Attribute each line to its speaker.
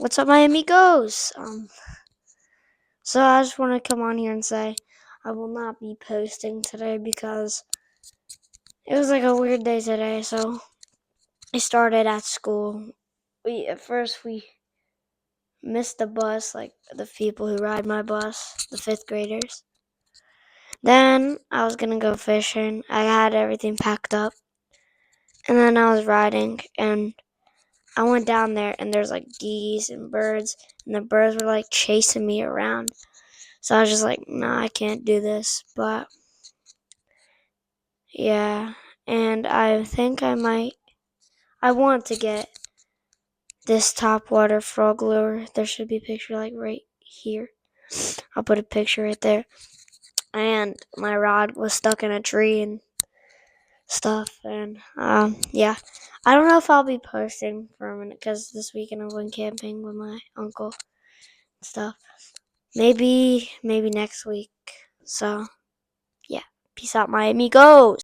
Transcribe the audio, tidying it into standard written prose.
Speaker 1: What's up, my amigos? So I just want to come on here and say I will not be posting today because it was like a weird day today. So I started at school. At first we missed the bus, like the people who ride my bus, the fifth graders. Then I was gonna go fishing. I had everything packed up, and then I was riding, and I went down there, and there's like geese and birds, and the birds were like chasing me around. So I was just like, nah, I can't do this. But yeah, and I think I want to get this top water frog lure. There should be a picture like right here. I'll put a picture right there. And my rod was stuck in a tree and stuff. And yeah, I don't know if I'll be posting for a minute because this weekend I'm going camping with my uncle and stuff. Maybe next week. So yeah, peace out, my amigos.